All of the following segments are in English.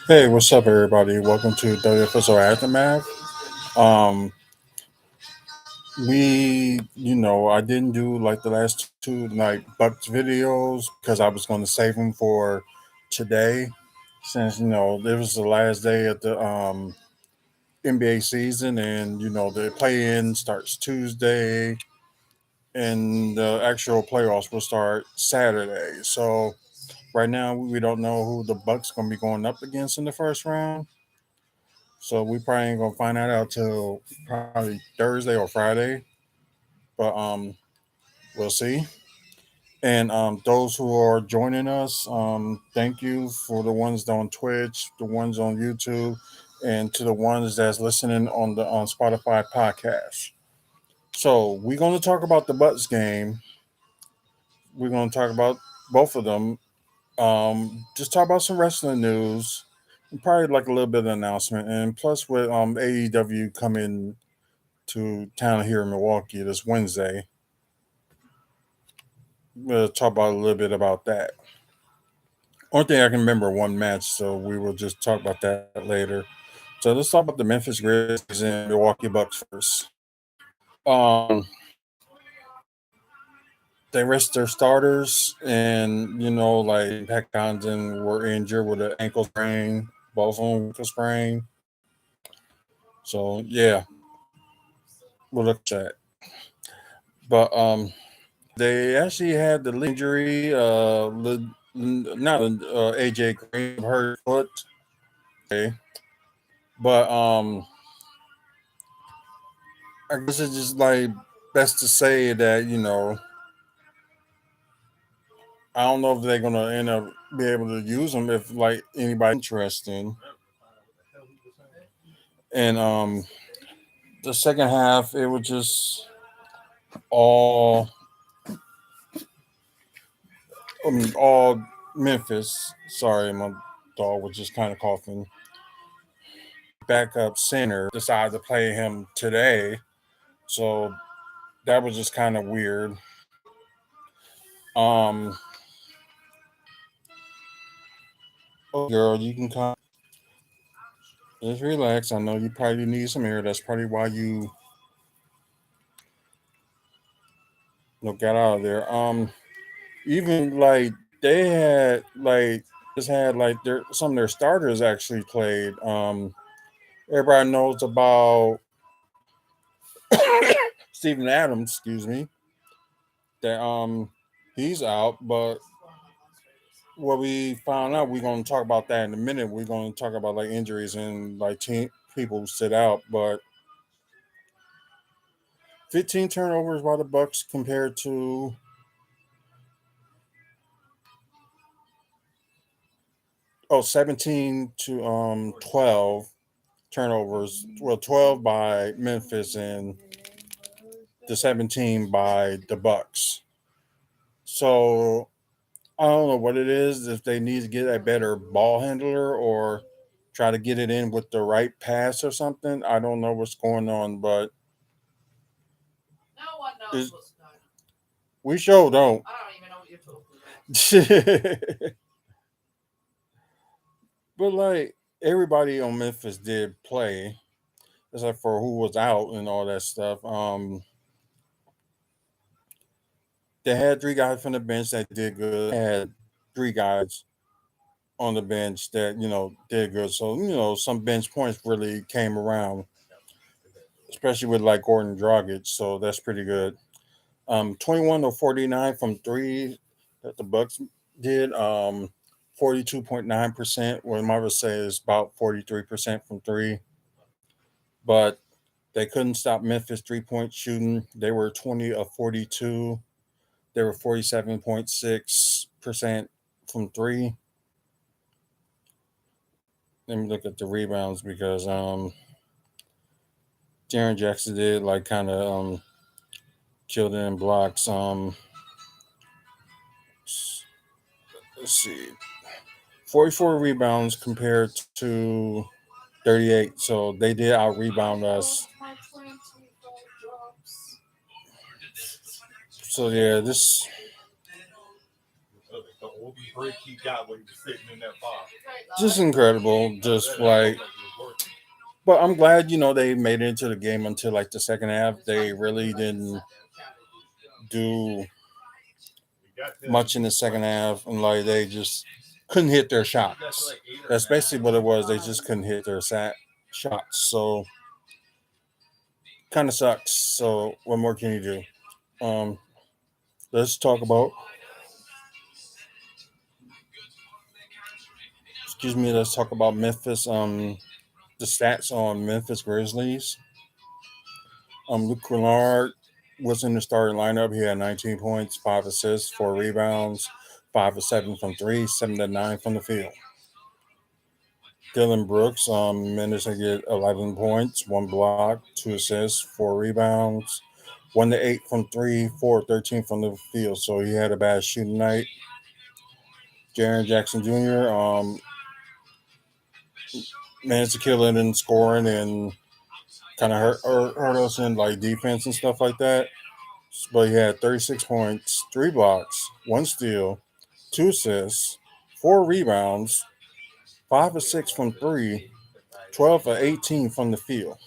Hey, what's up, everybody? Welcome to WFSO Aftermath. Um, I didn't do like the last two like Bucks videos because I was going to save them for today, since it was the last day of the NBA season, and the play-in starts Tuesday, and the actual playoffs will start Saturday. So right now we don't know who the Bucks going to be going up against in the first round. So we probably ain't gonna find that out till probably Thursday or Friday. But we'll see. And those who are joining us, thank you for the ones on Twitch, the ones on YouTube, and to the ones that's listening on the on Spotify podcast. So we're gonna talk about the Bucks game. We're gonna talk about both of them. Just talk about some wrestling news, and probably like a little bit of announcement, and plus with AEW coming to town here in Milwaukee this Wednesday. We'll talk about a little bit about that. Only thing I can remember one match, so we will just talk about that later. So let's talk about the Memphis Grizzlies and Milwaukee Bucks first. Um, they rest their starters, and like Pat Condon were injured with an ankle sprain, both of them ankle sprain. So yeah, we'll look at that. But they actually had the injury. Not AJ Green hurt foot. Okay, but I guess it's just like best to say that I don't know if they're gonna end up be able to use them if like anybody interested. And the second half it was just all all Memphis. Sorry, my dog was just kind of coughing. Backup center decided to play him today, so that was just kind of weird. Um, oh girl, you can come. Just relax. I know you probably need some air. That's probably why you got out of there. Even like they had like just had like their some of their starters actually played. Everybody knows about Steven Adams. Excuse me. That he's out, but what we found out, we're going to talk about that in a minute. We're going to talk about like injuries and like team people who sit out, but 15 turnovers by the Bucks compared to 17 to 12 turnovers. Well, 12 by Memphis and the 17 by the Bucks. So I don't know what it is. If they need to get a better ball handler or try to get it in with the right pass or something. I don't know what's going on, but we sure don't. But like everybody on Memphis did play, except for who was out and all that stuff. They had three guys from the bench that did good. Had three guys on the bench that did good. So some bench points really came around, especially with like Gordon Dragic. So that's pretty good. 21 to 49 from three that the Bucks did. 42.9%. What I would say is about 43% from three, but they couldn't stop Memphis 3-point shooting. They were 20 of 42. They were 47.6% from three. Let me look at the rebounds because Jaren Jackson did like kind of killed it in blocks. Let's see, 44 rebounds compared to 38. So they did out rebound us. So yeah, this just incredible. Just like, but I'm glad they made it into the game until like the second half. They really didn't do much in the second half, and like they just couldn't hit their shots. That's basically what it was. They just couldn't hit their shots. So kind of sucks. So what more can you do? Let's talk about. Excuse me. Let's talk about Memphis. The stats on Memphis Grizzlies. Luke Kennard was in the starting lineup. He had 19 points, 5 assists, 4 rebounds, 5 of 7 from three, 7 of 9 from the field. Dylan Brooks, managed to get 11 points, 1 block, 2 assists, 4 rebounds, 1 of 8 from three, 4 of 13 from the field. So he had a bad shooting night. Jaren Jackson Jr. Managed to kill it in scoring and kind of hurt us in like defense and stuff like that. But he had 36 points, 3 blocks, 1 steal, 2 assists, 4 rebounds, 5 of 6 from three, 12 of 18 from the field.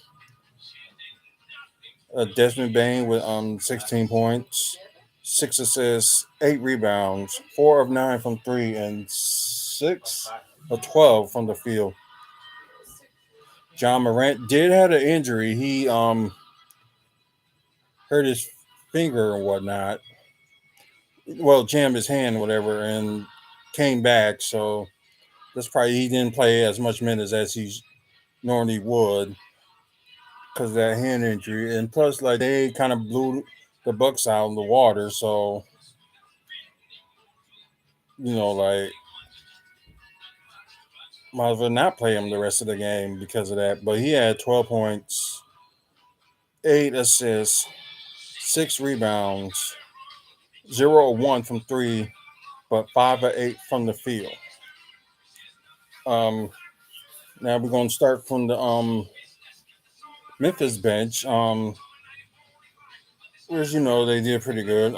Desmond Bain with 16 points, 6 assists, 8 rebounds, 4 of 9 from three, and 6 of 12 from the field. John Morant did have an injury. He hurt his finger and whatnot. Well, jammed his hand, or whatever, and came back. So that's probably he didn't play as much minutes as he normally would because of that hand injury. And plus, like they kind of blew the Bucks out in the water. So like might as well not play him the rest of the game because of that. But he had 12 points, 8 assists, 6 rebounds, 0 of 1 from three, but 5 of 8 from the field. Now we're gonna start from the Memphis bench. Which they did pretty good.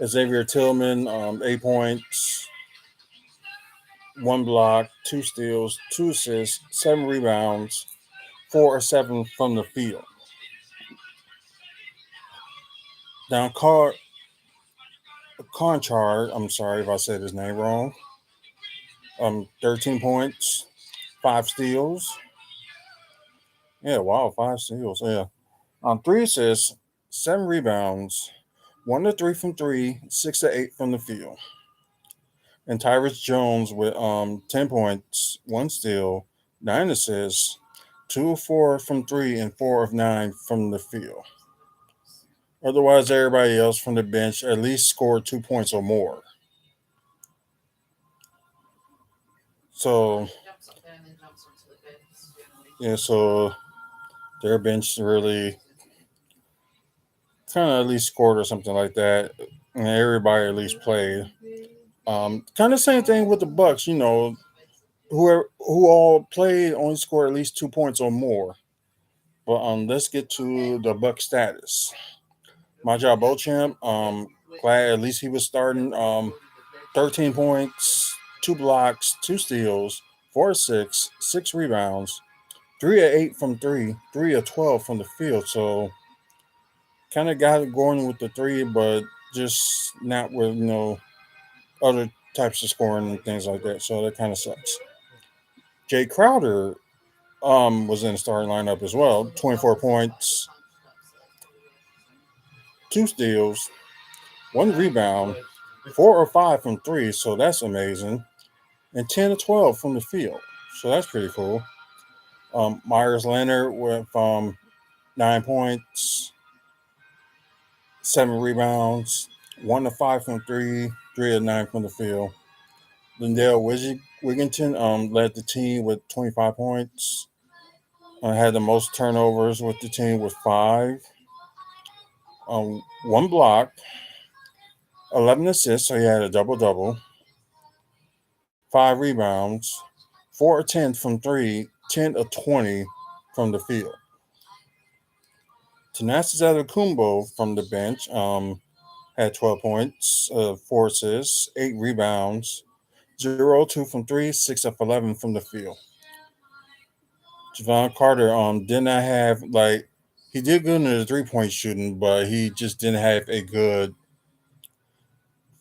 Xavier Tillman, 8 points, 1 block, 2 steals, 2 assists, 7 rebounds, 4 of 7 from the field. Now Conchard, I'm sorry if I said his name wrong. 13 points, 5 steals. Yeah, wow, 5 steals. Yeah. 3 assists, 7 rebounds, 1 of 3 from three, 6 of 8 from the field. And Tyrus Jones with 10 points, 1 steal, 9 assists, 2 of 4 from three, and 4 of 9 from the field. Otherwise, everybody else from the bench at least scored 2 points or more. So yeah, so their bench really kind of at least scored or something like that, and everybody at least played. Kind of same thing with the Bucks. Who all played only scored at least 2 points or more. But let's get to the Buck status. Majah Beauchamp, glad at least he was starting. 13 points, 2 blocks, 2 steals, 4 of 6, 6 rebounds, 3 of 8 from three, 3 of 12 from the field. So kind of got it going with the three, but just not with other types of scoring and things like that. So that kind of sucks. Jay Crowder was in the starting lineup as well. 24 points, 2 steals, 1 rebound, 4 of 5 from three. So that's amazing. And 10 of 12 from the field. So that's pretty cool. Myers Leonard with 9 points, 7 rebounds, 1 of 5 from three, 3 of 9 from the field. Lindell Wigginton led the team with 25 points. Had the most turnovers with the team with 5. 1 block, 11 assists, so he had a double-double. 5 rebounds, 4 of 10 from three, 10 of 20 from the field. Thanasis Antetokounmpo from the bench had 12 points, 4 assists, 8 rebounds, 0 2 from three, 6 of 11 from the field. Javon Carter did not have like he did good in the 3 point shooting, but he just didn't have a good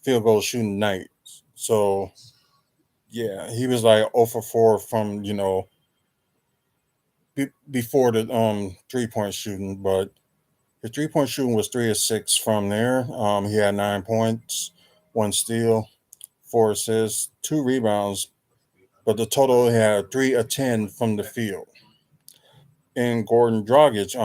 field goal shooting night. So yeah, he was like 0 for 4 from before the 3 point shooting, but his 3 point shooting was 3 of 6 from there. He had 9 points, 1 steal, 4 assists, 2 rebounds, but the total he had 3 of 10 from the field. And Gordon Dragic,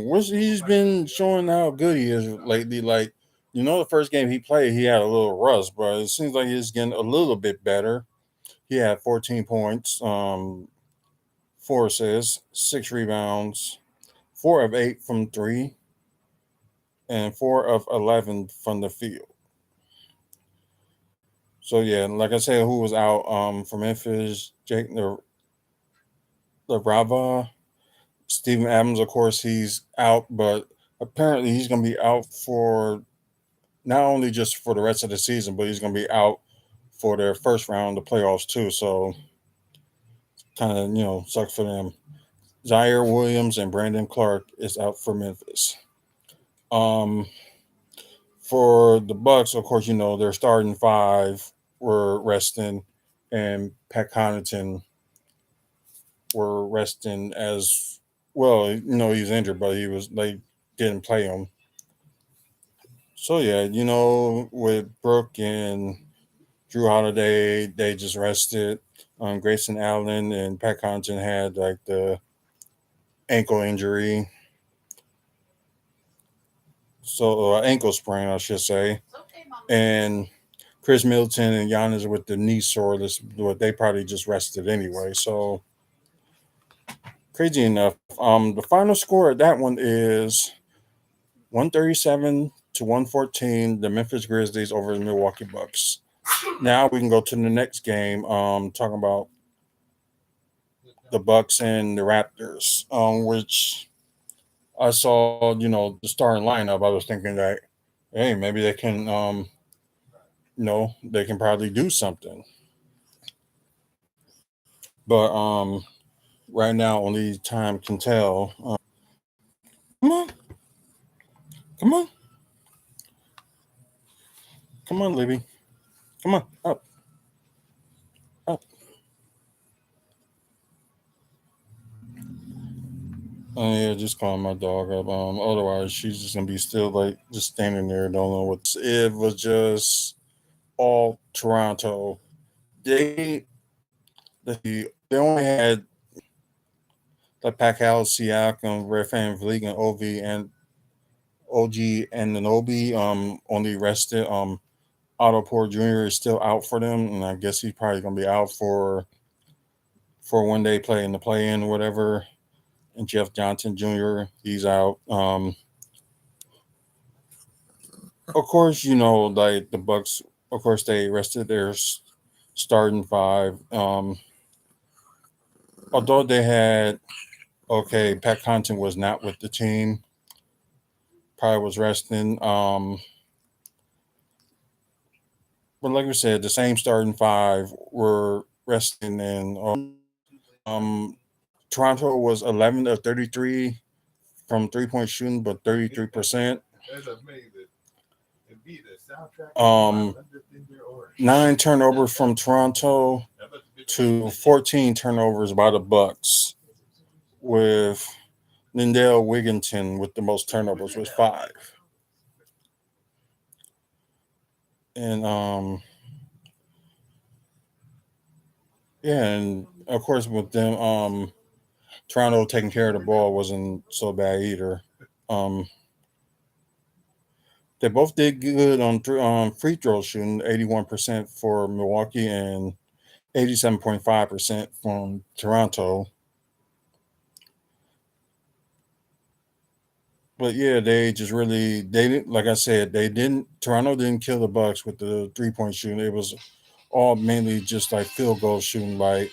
which he's been showing how good he is lately. Like, the first game he played, he had a little rust, but it seems like he's getting a little bit better. He had 14 points, 4 assists, 6 rebounds, 4 of 8 from three, and 4 of 11 from the field. So yeah, like I said, who was out for Memphis? Jake the Rava, Steven Adams. Of course, he's out, but apparently he's going to be out for not only just for the rest of the season, but he's going to be out for their first round of playoffs too. So kind of sucks for them. Zaire Williams and Brandon Clark is out for Memphis. Um, for the Bucks, of course, their starting five were resting, and Pat Connaughton were resting as well. He's injured, but he was they didn't play him. So yeah, with Brooke and Drew Holiday, they just rested. Grayson Allen and Pat Connaughton had like the ankle injury, so ankle sprain, I should say, and Chris Middleton and Giannis with the knee soreness, but they probably just rested anyway. So crazy enough, the final score of that one is 137-114. The Memphis Grizzlies over the Milwaukee Bucks. Now we can go to the next game. Talking about the Bucks and the Raptors, which I saw, the starting lineup. I was thinking that, hey, maybe they can, they can probably do something. But right now, only time can tell. Come on, come on, come on, Libby, come on, up, up. Yeah, just calling my dog up. Otherwise she's just gonna be still like just standing there, don't know what. It was just all Toronto. They they only had the Pascal Siakam, Red Fan Vlieg, and OG and Nanobi only rested. Otto Porter Jr. is still out for them, and I guess he's probably gonna be out for when they play in the play in or whatever. And Jeff Johnson Jr. he's out. Of course, like the Bucks. Of course, they rested their starting five. Although they had Pat Connaughton was not with the team. Probably was resting. But like I said, the same starting five were resting, and um, Toronto was 11 of 33 from 3 point shooting, but 33%. Um, 9 turnovers from Toronto to 14 turnovers by the Bucks, with Lindell Wigginton with the most turnovers with 5. And yeah, and of course with them, Toronto taking care of the ball wasn't so bad either. Um, they both did good on free throw shooting, 81% for Milwaukee and 87.5% from Toronto. But yeah, they just really they didn't, like I said, they didn't Toronto didn't kill the Bucks with the 3 point shooting. It was all mainly just like field goal shooting, like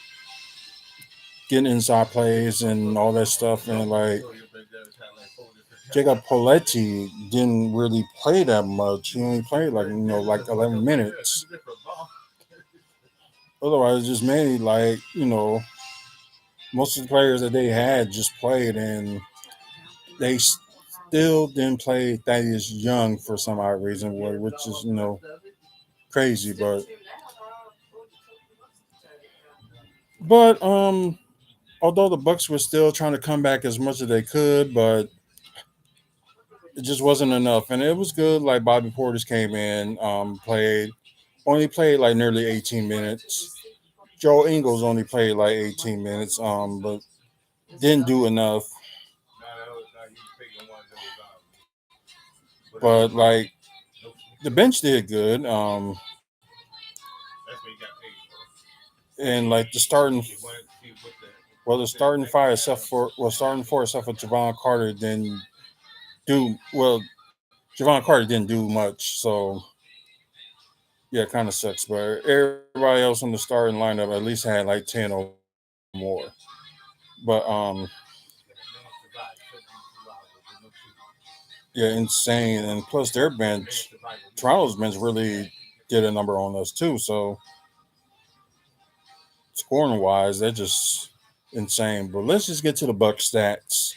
getting inside plays and all that stuff, and like Jacob Poletti didn't really play that much. He only played like like 11 minutes. Otherwise, just mainly like most of the players that they had just played, and they still didn't play Thaddeus Young for some odd reason, which is crazy. But although the Bucks were still trying to come back as much as they could, but it just wasn't enough. And it was good. Like Bobby Portis came in, only played like nearly 18 minutes. Joe Ingles only played like 18 minutes, but didn't do enough. But like the bench did good. And like the starting fire except for starting four except for Javon Carter didn't do well. Javon Carter didn't do much, so yeah, it kind of sucks. But everybody else on the starting lineup at least had like 10 or more. But yeah, insane. And plus their bench, Toronto's bench really did a number on us too. So scoring wise, they're just insane. But let's just get to the Buck stats.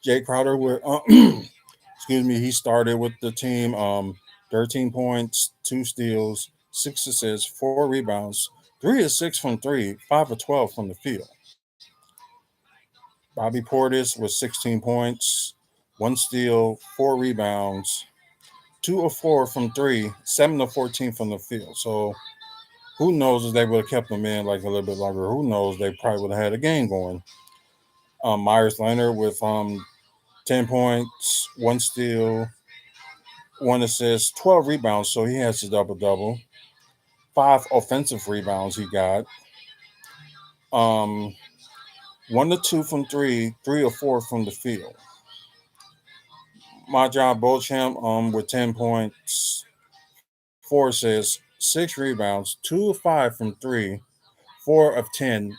Jay Crowder with excuse me, he started with the team 13 points, 2 steals, 6 assists, 4 rebounds, 3 of 6 from three, 5 of 12 from the field. Bobby Portis with 16 points, 1 steal, 4 rebounds, 2 of 4 from three, 7 of 14 from the field. So who knows if they would have kept him in like a little bit longer? Who knows? They probably would have had a game going. Myers Leonard with 10 points, 1 steal, 1 assist, 12 rebounds. So he has a double double. 5 offensive rebounds he got. Um, 1 to 2 from three, 3 of 4 from the field. My job, Beauchamp, with 10 points, 4 assists, 6 rebounds, 2 of 5 from three, 4 of 10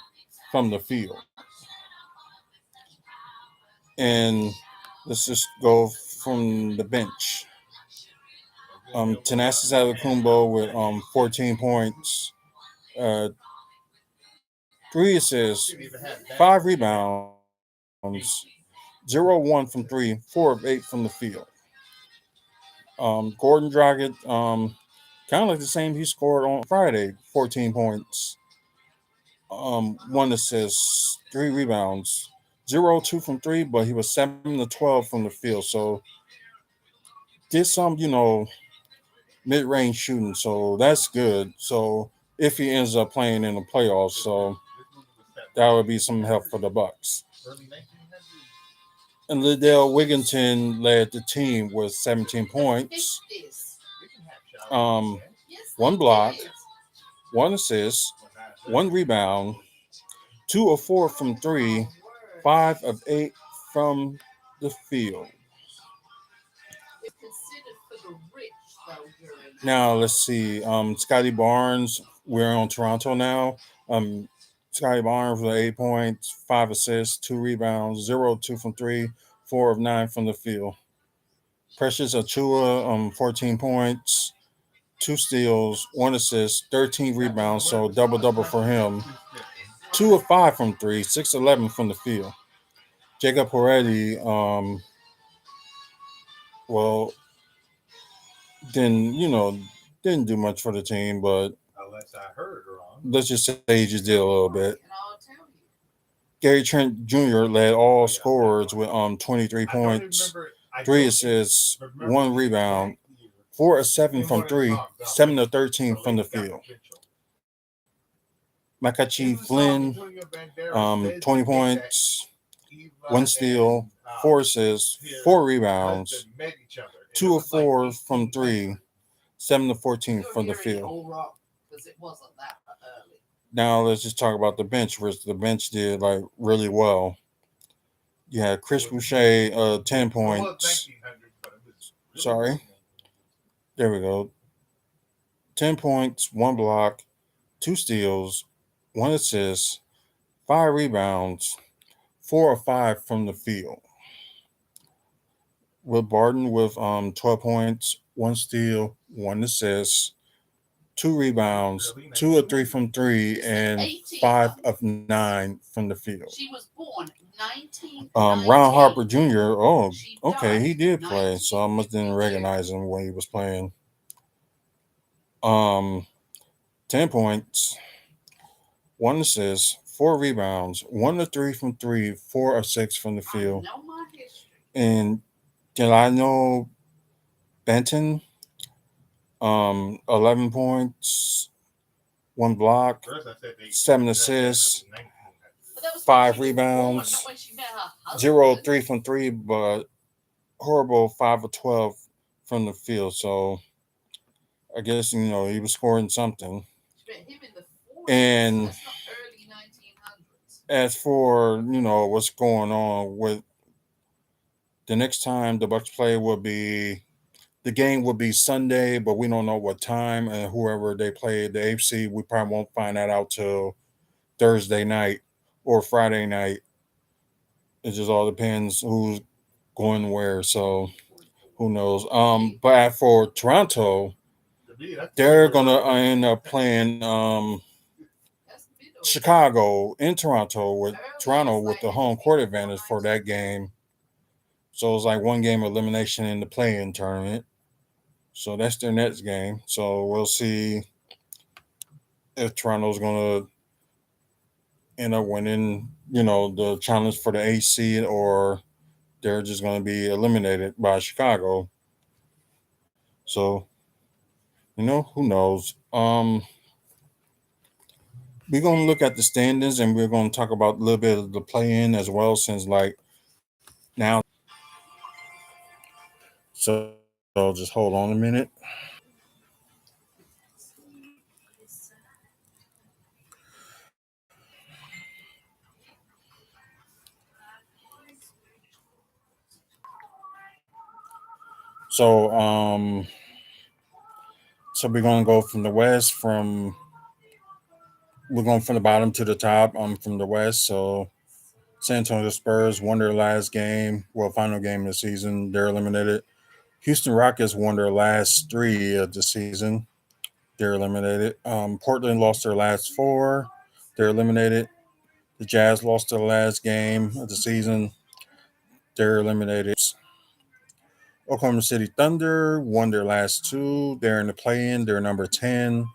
from the field. And let's just go from the bench. Thanasis Adetokounmpo with 14 points, uh, 3 assists, 5 rebounds, 0-1 from three, 4 of 8 from the field. Gordon Dragic, kind of like the same he scored on Friday, 14 points, 1 assist, 3 rebounds, 0-2 from three, but he was 7 to 12 from the field. So did some, mid range shooting. So that's good. So if he ends up playing in the playoffs, so that would be some help for the Bucks. And Liddell Wigginton led the team with 17 points, um, 1 block, 1 assist, 1 rebound, 2 of 4 from three, 5 of 8 from the field. Now let's see. Scotty Barnes, we're on Toronto now. Um, Scotty Barnes with 8 points, 5 assists, 2 rebounds, 0-2 from three, 4 of 9 from the field. Precious Achua, 14 points, 2 steals, 1 assist, 13 rebounds, so double double for him. 2 of 5 from three, 6-11 from the field. Jacob Poretti, well, didn't didn't do much for the team, but let's just say he just did a little bit. Gary Trent Jr. led all scorers with 23 points, 3 assists, 1 rebound, 4 of 7 from three, 7 of 13 from the field. Makachi Flynn, 20 points, 1 steal, 4 assists, 4 rebounds, 2 of 4 from three, 7 of 14 from the field. Now let's just talk about the bench, which the bench did like really well. You had Chris Boucher, 10 points. Sorry. There we go. 10 points, 1 block, 2 steals, 1 assist, 5 rebounds, 4 of 5 from the field. Will Barton with 12 points, one steal, one assist, two rebounds, two or three from three, and five of nine from the field. Ron Harper Jr. Oh, okay, he did play, so I must didn't recognize him when he was playing. Um, 10 points, one assist, four rebounds, one to three from three, four or six from the field. And did I know Benton? 11 points, one block, seven assists, five rebounds, zero three from three, but horrible 5 of 12 from the field. So I guess he was scoring something. And as for what's going on with the next time the Bucks play will be the game will be Sunday, but we don't know what time and whoever they play the AFC, we probably won't find that out till Thursday night or Friday night. It just all depends who's going where. So who knows? But for Toronto, they're gonna end up playing Chicago in Toronto with the home court advantage for that game. So it's like one game elimination in the play-in tournament. So that's their next game. So we'll see if Toronto's gonna end up winning, the challenge for the AC, or they're just gonna be eliminated by Chicago. So who knows? We're gonna look at the standings and we're gonna talk about a little bit of the play-in as well, since like now. So just hold on a minute. So so we're gonna go from the west from we're going from the bottom to the top. From the west. So San Antonio Spurs won their last game, well, final game of the season. They're eliminated. Houston Rockets won their last three of the season. They're eliminated. Portland lost their last four. They're eliminated. The Jazz lost their last game of the season. They're eliminated. Oklahoma City Thunder won their last two. They're in the play-in. They're number 10.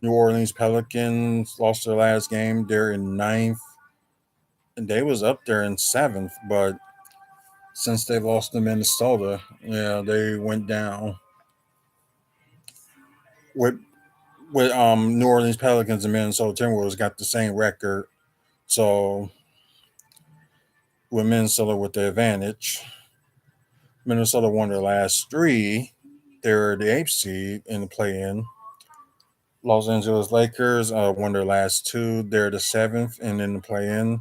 New Orleans Pelicans lost their last game. They're in ninth. And they was up there in seventh, but since they lost to Minnesota, yeah, they went down. With New Orleans Pelicans and Minnesota Timberwolves got the same record. So with Minnesota with the advantage, Minnesota won their last three. They're the eighth seed in the play-in. Los Angeles Lakers won their last two. They're the seventh and in the play-in.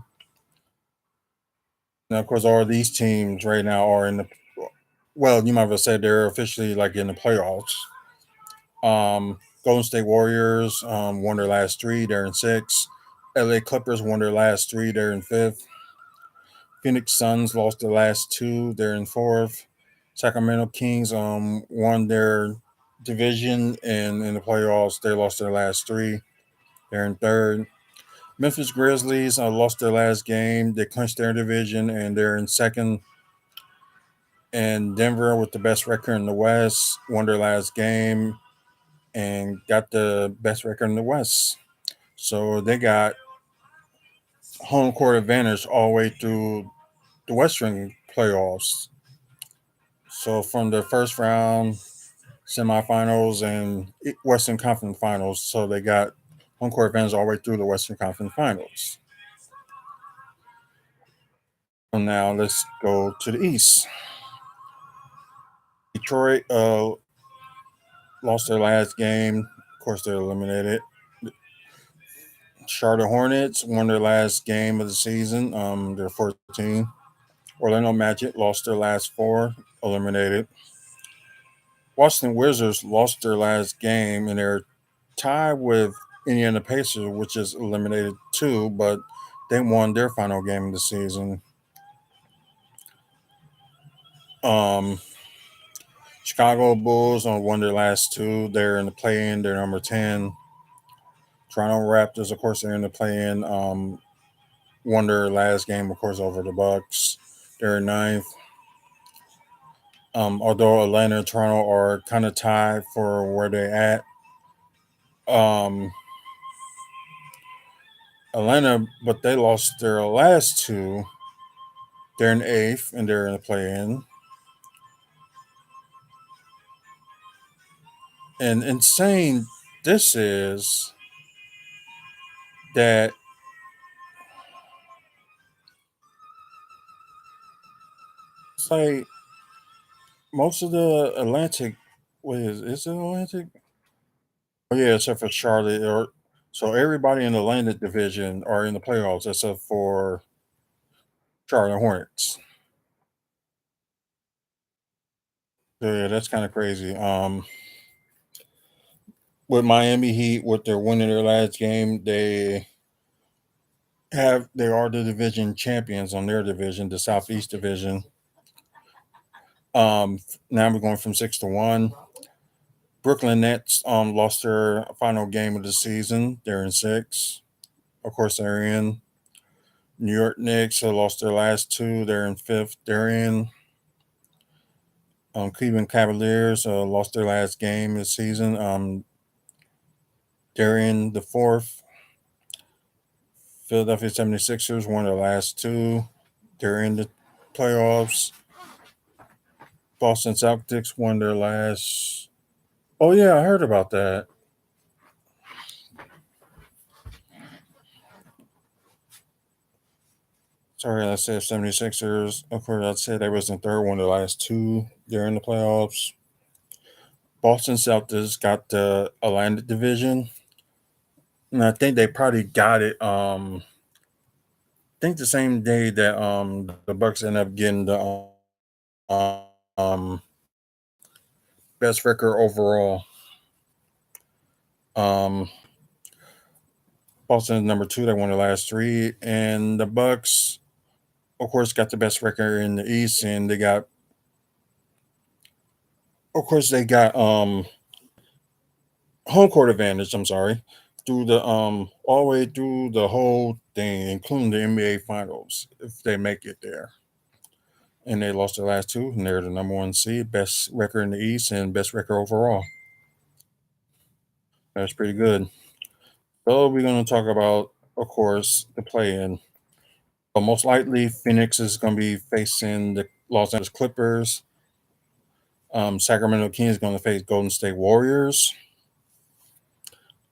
Now, of course, all these teams right now are in the. Well, you might have said they're officially like in the playoffs. Golden State Warriors won their last three. They're in sixth. LA Clippers won their last three. They're in fifth. Phoenix Suns lost their last two. They're in fourth. Sacramento Kings won their division, and in the playoffs they lost their last three. They're in third. Memphis Grizzlies lost their last game. They clinched their division, and they're in second. And Denver, with the best record in the West, won their last game and got the best record in the West. So they got home court advantage all the way through the Western playoffs. So from the first round, semifinals, and Western Conference Finals, so they got home court advantage all the way through the Western Conference Finals. So now let's go to the East. Detroit lost their last game. Of course, they're eliminated. Charlotte Hornets won their last game of the season. They're 14. Orlando Magic lost their last four, eliminated. Washington Wizards lost their last game, and they're tied with Indiana Pacers, which is eliminated too, but they won their final game of the season. Um, Chicago Bulls won their last two. They're in the play-in. They're number 10. Toronto Raptors, of course, they're in the play-in. Won their last game, of course, over the Bucks. They're ninth. Although Atlanta and Toronto are kind of tied for where they're at. Um, Atlanta, but they lost their last two. They're in eighth and they're in the play-in. And insane this is that it's like most of the Atlantic, what is it Atlantic? Oh yeah, except for Charlotte. Or so everybody in the Atlantic division are in the playoffs except for Charlotte Hornets. So, yeah, that's kind of crazy. With Miami Heat, with their winning their last game, they are the division champions on their division, the Southeast Division. Now we're going from 6-1. Brooklyn Nets lost their final game of the season. They're in six. Of course, they're in. New York Knicks lost their last two. They're in fifth. They're in. Cleveland Cavaliers lost their last game this season. They're in the fourth. Philadelphia 76ers won their last two. They're in the playoffs. Boston Celtics won their last. Oh, yeah, I heard about that. Sorry, I said 76ers. Of course, I said they was in third one of the last two. They're in the playoffs. Boston Celtics got the Atlantic Division. And I think they probably got it. I think the same day that the Bucks ended up getting the um best record overall. Um, Boston is number two. They won the last three, and the Bucks, of course, got the best record in the East, and of course, they got home court advantage. I'm sorry, through the all the way through the whole thing, including the NBA Finals, if they make it there. And they lost their last two, and they're the number one seed, best record in the East, and best record overall. That's pretty good. So we're going to talk about, of course, the play-in. But most likely, Phoenix is going to be facing the Los Angeles Clippers. Sacramento Kings is going to face Golden State Warriors.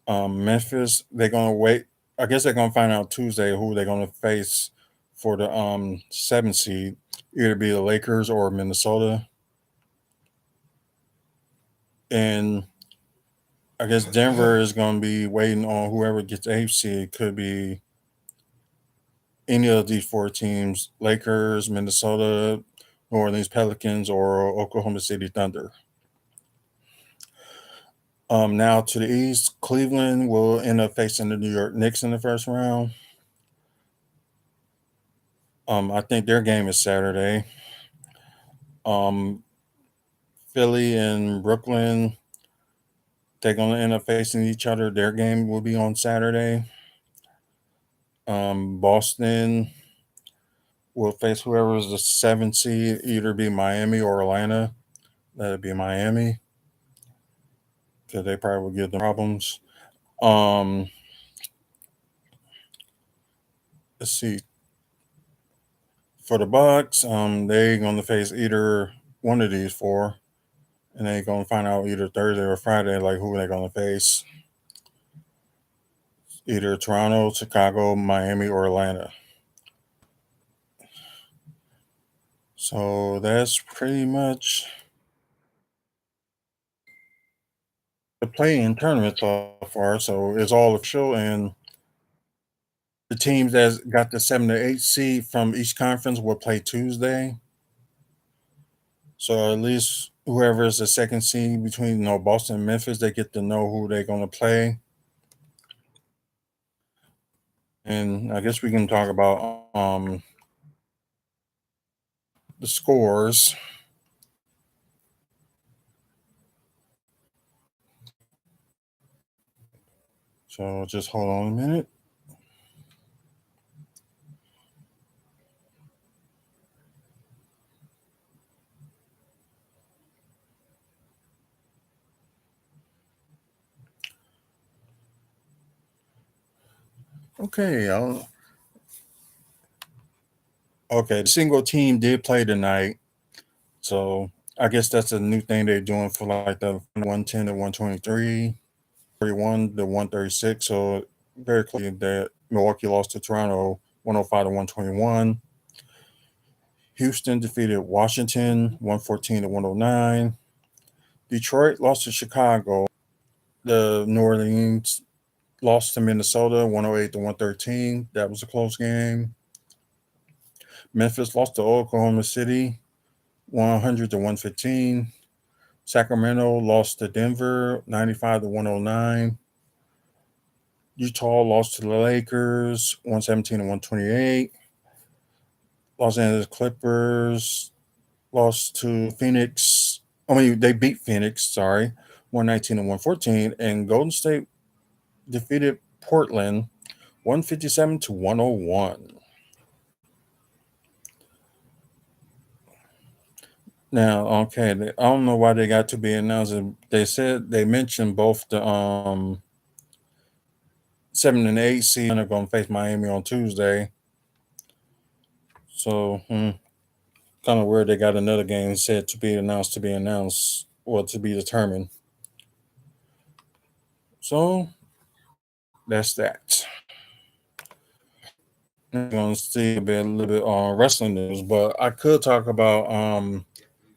Memphis, they're going to wait. I guess they're going to find out Tuesday who they're going to face for the seventh seed. Either be the Lakers or Minnesota. And I guess Denver is going to be waiting on whoever gets eighth seed. Could be any of these four teams: Lakers, Minnesota, New Orleans Pelicans, or Oklahoma City Thunder. Now to the East, Cleveland will end up facing the New York Knicks in the first round. I think their game is Saturday. Um, Philly and Brooklyn, they're going to end up facing each other. Their game will be on Saturday. Boston will face whoever is the seventh seed, either be Miami or Atlanta. That'd be Miami because they probably will give them problems. Um, let's see. For the Bucks, they're going to face either one of these four, and they're going to find out either Thursday or Friday, like who they're going to face. Either Toronto, Chicago, Miami, or Atlanta. So that's pretty much the play-in tournament so far. So it's all official, and the teams that got the 7 to 8 seed from each conference will play Tuesday. So at least whoever is the second seed between Boston and Memphis, they get to know who they're going to play. And I guess we can talk about the scores. So just hold on a minute. Okay, okay. The single team did play tonight, so I guess that's a new thing they're doing for like the 110 to 123, 31 to 136. So very clear that Milwaukee lost to Toronto 105 to 121. Houston defeated Washington 114 to 109. Detroit lost to Chicago. The New Orleans lost to Minnesota 108 to 113. That was a close game. Memphis lost to Oklahoma City 100 to 115. Sacramento lost to Denver 95 to 109. Utah lost to the Lakers 117 to 128. Los Angeles Clippers lost to Phoenix. I mean, they beat Phoenix, sorry, 119 to 114. And Golden State defeated Portland 157 to 101. Now, okay, I don't know why they got to be announced. They said they mentioned both the 7 and 8 seed are going to face Miami on Tuesday. So, kind of weird they got another game said to be announced, or to be determined. So, that's that. I'm going to see a little bit on wrestling news, but I could talk about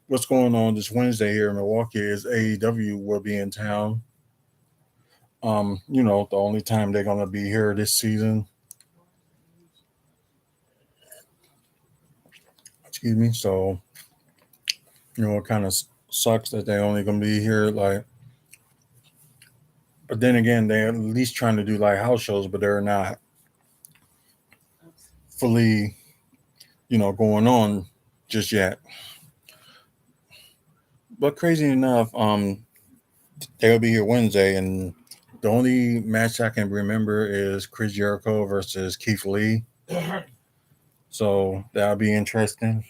what's going on this Wednesday here in Milwaukee. Is AEW will be in town. The only time they're going to be here this season. Excuse me. So, it kind of sucks that they're only going to be here like. But then again, they're at least trying to do like house shows, but they're not fully, going on just yet. But crazy enough, they'll be here Wednesday, and the only match I can remember is Chris Jericho versus Keith Lee. So that'll be interesting.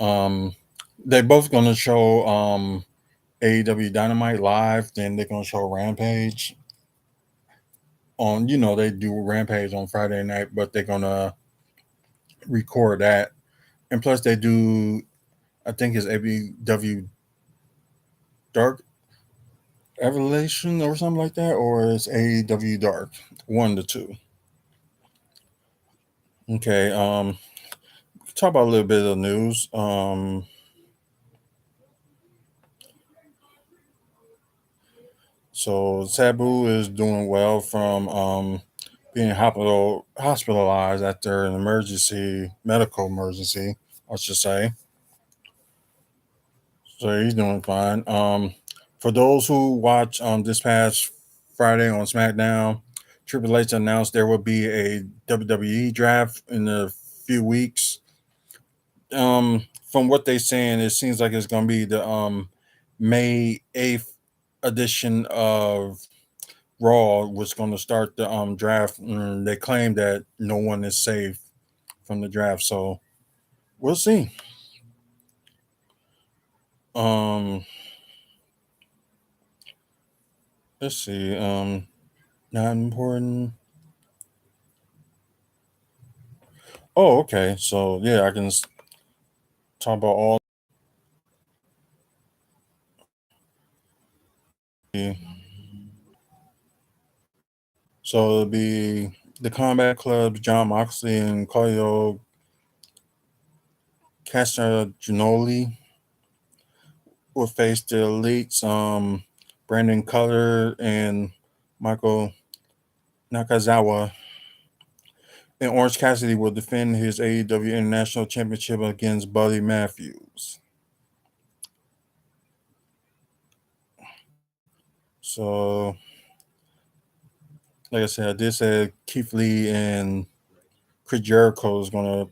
Um, they're both gonna show AEW Dynamite live. Then they're gonna show Rampage on. They do Rampage on Friday night, but they're gonna record that. And plus, they do. I think it's AEW Dark Evolution or something like that, or it's AEW Dark. One to two. Okay. Talk about a little bit of news. So Sabu is doing well from being hospitalized after an medical emergency, I should say. So he's doing fine. For those who watch this past Friday on SmackDown, Triple H announced there will be a WWE draft in a few weeks. From what they're saying, it seems like it's going to be the May 8th edition of Raw was going to start the draft. They claim that no one is safe from the draft, so we'll see. Um, let's see. Not important. Oh, okay. So yeah, I can talk about all. The, so it'll be the Combat Club's John Moxley and Claudio Castagnoli will face the Elites, Brandon Cutler and Michael Nakazawa. And Orange Cassidy will defend his AEW International Championship against Buddy Matthews. So, like I said, I did say Keith Lee and Chris Jericho is gonna.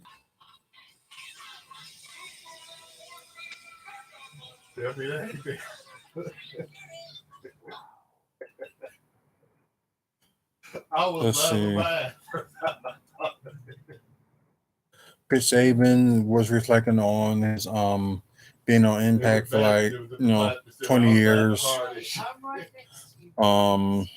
Let's see. Chris Saban was reflecting on his being on Impact for like 20 years. Um,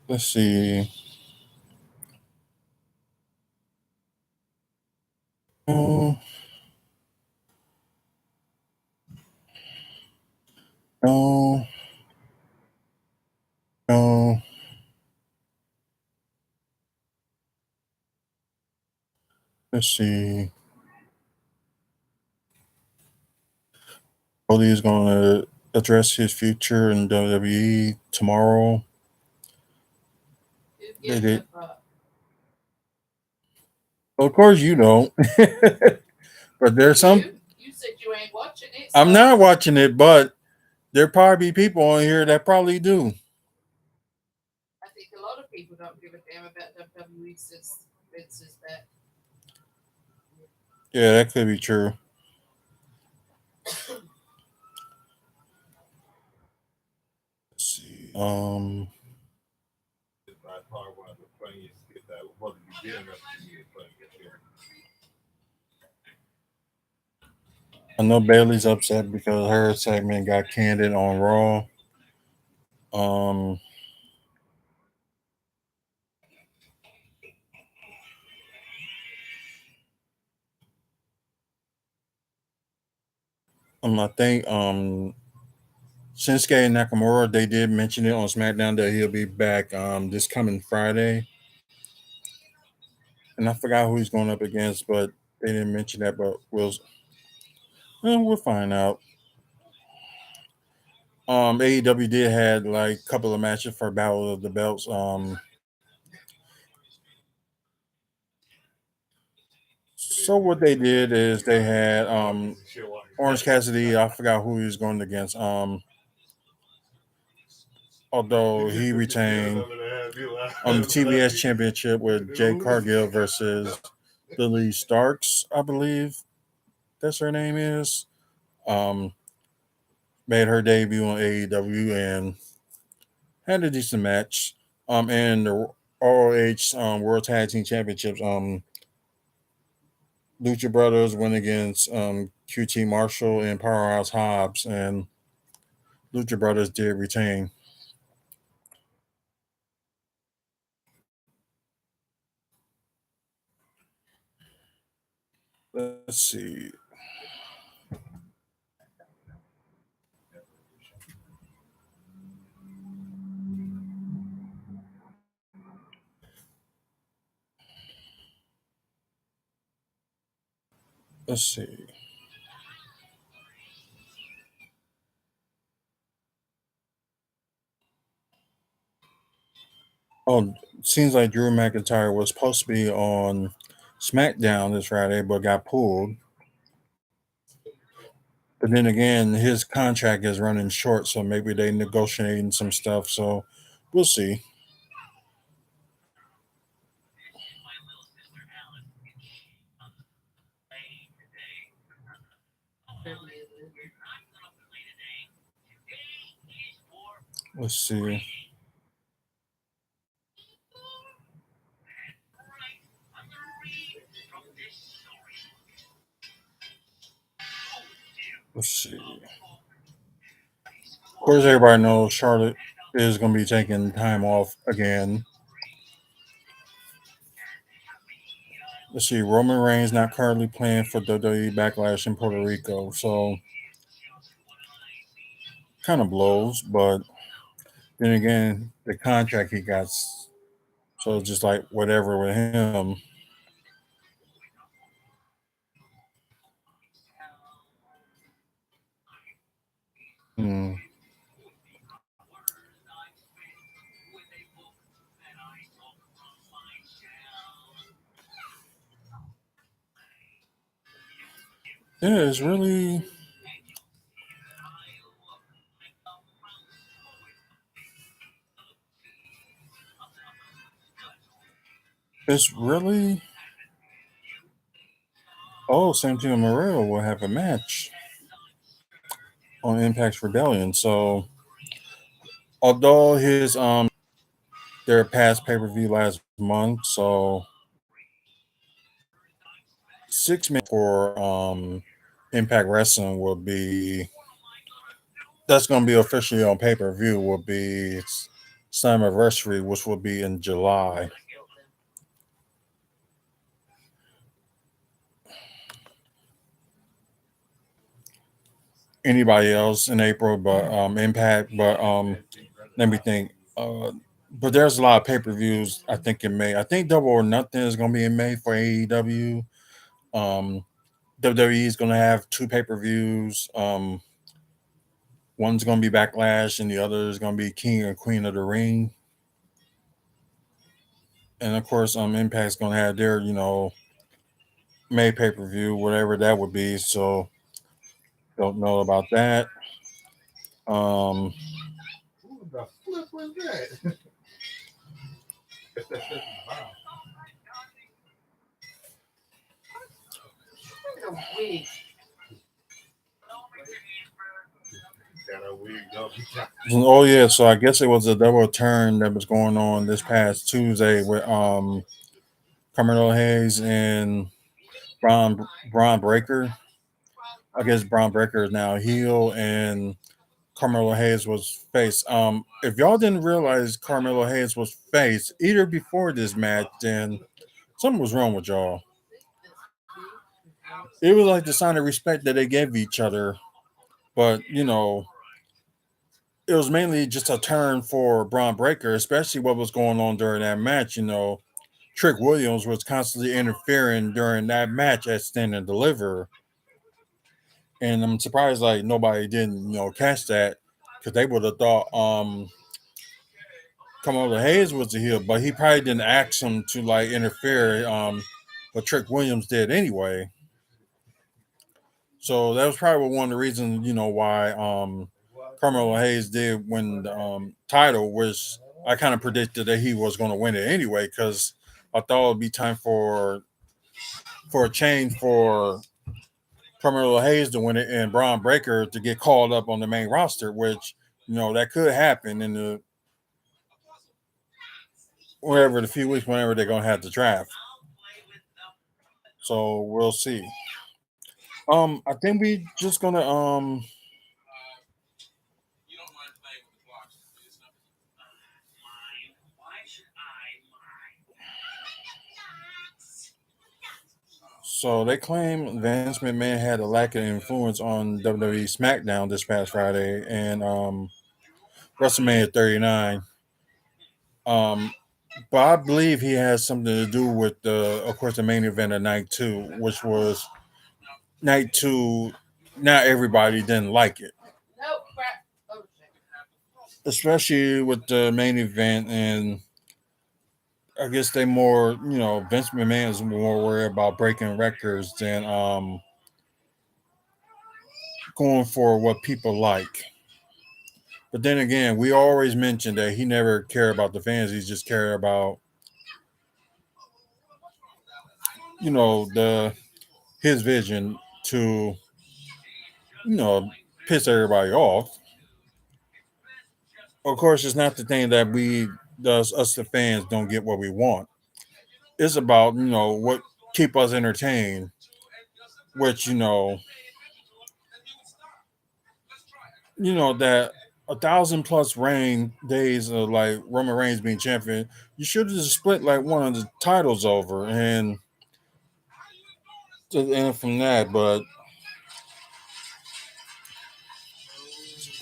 let's see. Oh, no, no. Let's see. Cody is going to address his future in WWE tomorrow. They did. Of course, you don't. But there's some. You said you ain't watching it. I'm not watching it, but there probably be people on here that probably do. I think a lot of people don't give a damn about WWE since Vince is back. Yeah, that could be true. Let's see. I know Bailey's upset because her segment got candid on Raw. Um, I think Shinsuke Nakamura, they did mention it on SmackDown that he'll be back this coming Friday. And I forgot who he's going up against, but they didn't mention that. But we'll find out. AEW did had like a couple of matches for Battle of the Belts. So what they did is they had Orange Cassidy. I forgot who he was going against. Although he retained on the TBS Championship with Jade Cargill versus Lily Starks, I believe that's her name is. Um, Made her debut on AEW and had a decent match. And the ROH World Tag Team Championships. Lucha Brothers went against QT Marshall and Powerhouse Hobbs, and Lucha Brothers did retain. Let's see. Let's see. Oh, seems like Drew McIntyre was supposed to be on SmackDown this Friday, but got pulled. But then again, his contract is running short, so maybe they negotiating some stuff. So we'll see. Let's see. Let's see. Of course, everybody knows Charlotte is going to be taking time off again. Let's see. Roman Reigns not currently playing for WWE Backlash in Puerto Rico, so kind of blows. But then again, the contract he got, so just like whatever with him. Hmm. Yeah, it's really Oh, Santino Morello will have a match on Impact's Rebellion. So, although his their past pay per view last month, so 6 minutes for Impact Wrestling will be that's going to be officially on pay per view will be Slammiversary, which will be in July. Anybody else in April, but Impact. But let me think. But there's a lot of pay per views. I think in May. I think Double or Nothing is going to be in May for AEW. Um, WWE is going to have 2 pay per views. One's going to be Backlash, and the other is going to be King and Queen of the Ring. And of course, Impact's going to have their May pay per view, whatever that would be. So don't know about that. Um, Who the flip was that? Got a wig up. oh yeah, so I guess it was a double turn that was going on this past Tuesday with Carmelo Hayes and Braun Breaker. I guess Braun Breaker is now heel and Carmelo Hayes was face. If y'all didn't realize Carmelo Hayes was face either before this match, then something was wrong with y'all. It was like the sign of respect that they gave each other, but it was mainly just a turn for Braun Breaker, especially what was going on during that match. Trick Williams was constantly interfering during that match at Stand and Deliver, and I'm surprised like nobody didn't catch that because they would have thought Kamala Hayes was the heel, but he probably didn't ask him to like interfere. But Trick Williams did anyway. So that was probably one of the reasons, why Carmelo Hayes did win the title, was I kind of predicted that he was going to win it anyway, because I thought it would be time for a change for Carmelo Hayes to win it and Braun Breaker to get called up on the main roster, which that could happen in the wherever the few weeks whenever they're gonna have the draft. So we'll see. I think we just gonna so they claim Vince McMahon had a lack of influence on WWE SmackDown this past Friday and WrestleMania 39. Um, but I believe he has something to do with of course, the main event of night two, which was night two. Not everybody didn't like it, especially with the main event. And I guess they more, Vince McMahon is more worried about breaking records than going for what people like. But then again, we always mention that he never cared about the fans. He just cared about, the his vision to, you know, piss everybody off. Of course, it's not the thing that us the fans don't get what we want. It's about, what keep us entertained, which, that 1,000 plus reign days of like Roman Reigns being champion, you should have just split like one of the titles over and to end from that. But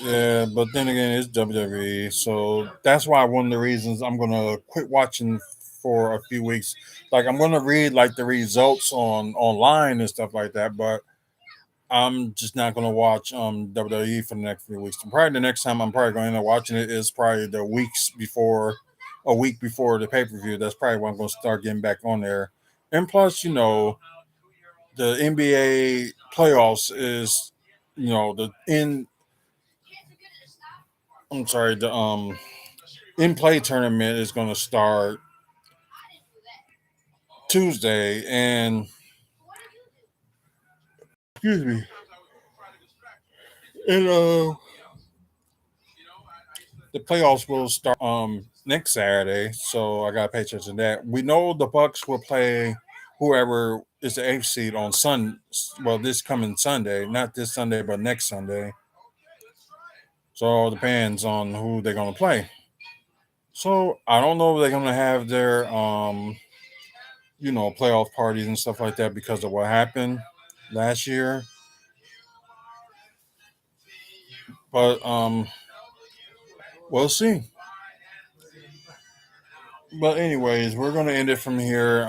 yeah, but then again, it's WWE, so that's why one of the reasons I'm gonna quit watching for a few weeks. Like I'm gonna read like the results on online and stuff like that, but I'm just not gonna watch WWE for the next few weeks. Probably the next time I'm probably going to end up watching it is probably the weeks before, a week before the pay per view. That's probably when I'm gonna start getting back on there. And plus, the NBA playoffs is, the in. I'm sorry, the in play tournament is gonna start Tuesday, and Excuse me. And the playoffs will start next Saturday, so I gotta pay attention to that. We know the Bucks will play whoever is the eighth seed on Sun. Well, this coming Sunday, not this Sunday, but next Sunday. So it all depends on who they're gonna play. So I don't know if they're gonna have their playoff parties and stuff like that because of what happened last year. But we'll see. But anyways, we're gonna end it from here.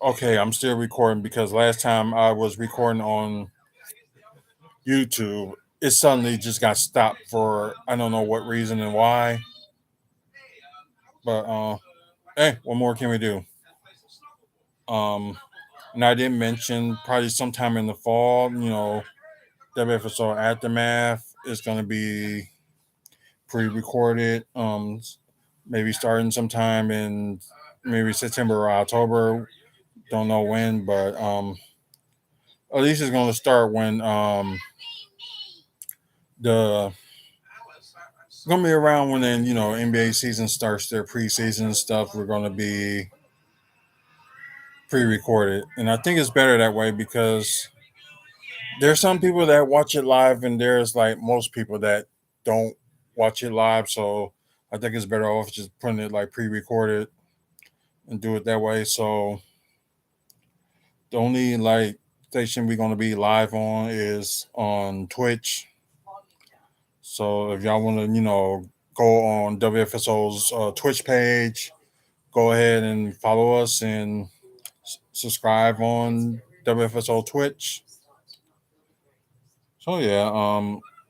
Okay, I'm still recording because last time I was recording on YouTube, it suddenly just got stopped for I don't know what reason and why. But hey, what more can we do? Um, and I didn't mention probably sometime in the fall. WFSO Aftermath is going to be pre-recorded. Maybe starting sometime in maybe September or October. Don't know when, but at least it's going to start when the gonna be around when then NBA season starts their preseason stuff. We're gonna be pre-recorded, and I think it's better that way because there's some people that watch it live, and there's like most people that don't watch it live. So I think it's better off just putting it like pre-recorded and do it that way. So the only like station we're gonna be live on is on Twitch. So if y'all want to, go on WFSO's Twitch page, go ahead and follow us and subscribe on WFSO Twitch. So yeah,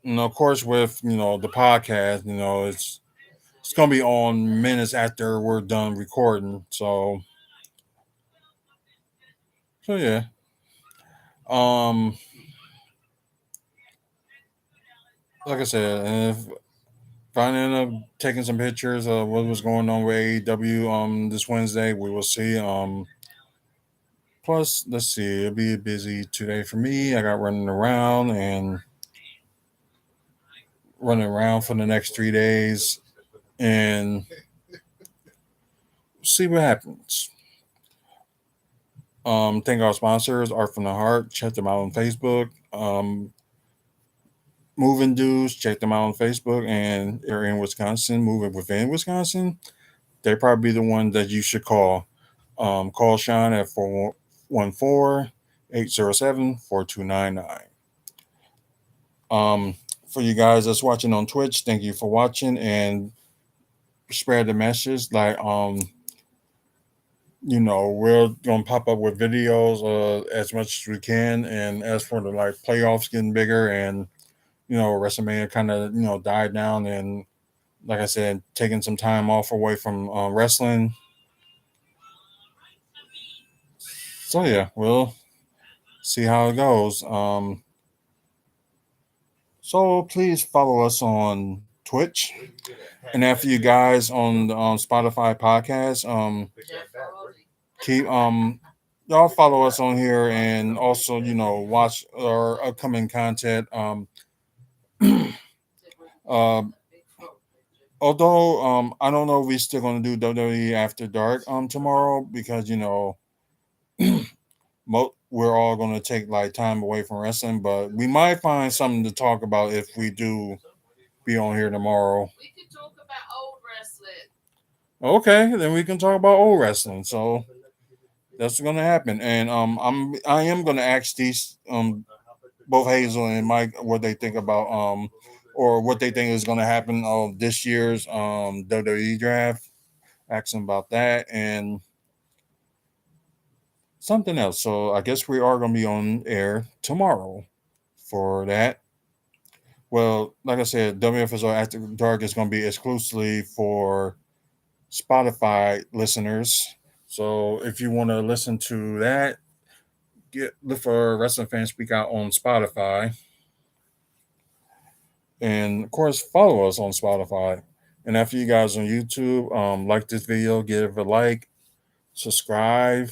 and of course with the podcast, it's gonna be on minutes after we're done recording. So yeah, um, like I said, and if I end up taking some pictures of what was going on with AEW this Wednesday, we will see. Plus, let's see, it'll be a busy 2 day for me. I got running around for the next 3 days, and see what happens. Thank our sponsors, Art from the Heart. Check them out on Facebook. Moving Dudes, check them out on Facebook. And if you're in Wisconsin, moving within Wisconsin, they probably be the one that you should call. Call Sean at 414-807-4299. Um, for you guys that's watching on Twitch, thank you for watching and spread the message. Like we're gonna pop up with videos as much as we can. And as for the like playoffs getting bigger and WrestleMania kind of died down, and like I said, taking some time off away from wrestling. So yeah, we'll see how it goes. So please follow us on Twitch, and after you guys on the Spotify podcast, keep y'all follow us on here, and also watch our upcoming content. uh, Although I don't know if we're still gonna do WWE After Dark tomorrow because we're all gonna take like time away from wrestling, but we might find something to talk about if we do be on here tomorrow. We can talk about old wrestling. Okay, then we can talk about old wrestling. So that's gonna happen, and I am gonna ask these both Hazel and Mike what they think about or what they think is gonna happen of this year's WWE draft. Ask them about that and something else. So I guess we are gonna be on air tomorrow for that. Well, like I said, WFSO After Dark is gonna be exclusively for Spotify listeners. So if you want to listen to that, look for Wrestling Fan Speak Out on Spotify, and of course follow us on Spotify. And after you guys on YouTube, like this video, give it a like, subscribe,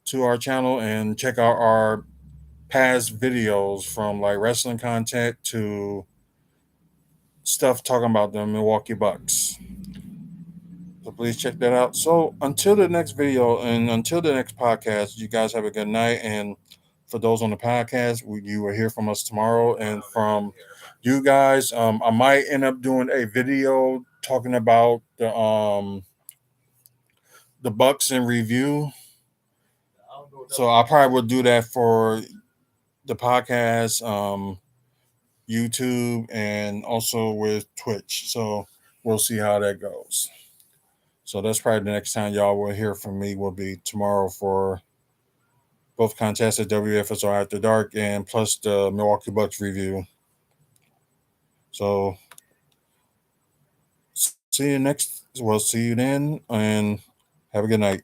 to our channel and check out our past videos from like wrestling content to stuff talking about the Milwaukee Bucks. So please check that out. So until the next video and until the next podcast, you guys have a good night. And for those on the podcast, you will hear from us tomorrow. And from you guys, I might end up doing a video talking about the Bucks in review. So I probably will do that for the podcast, YouTube, and also with Twitch. So we'll see how that goes. So that's probably the next time y'all will hear from me will be tomorrow for both contests at WFSO After Dark and plus the Milwaukee Bucks review. So see you next. We'll see you then and have a good night.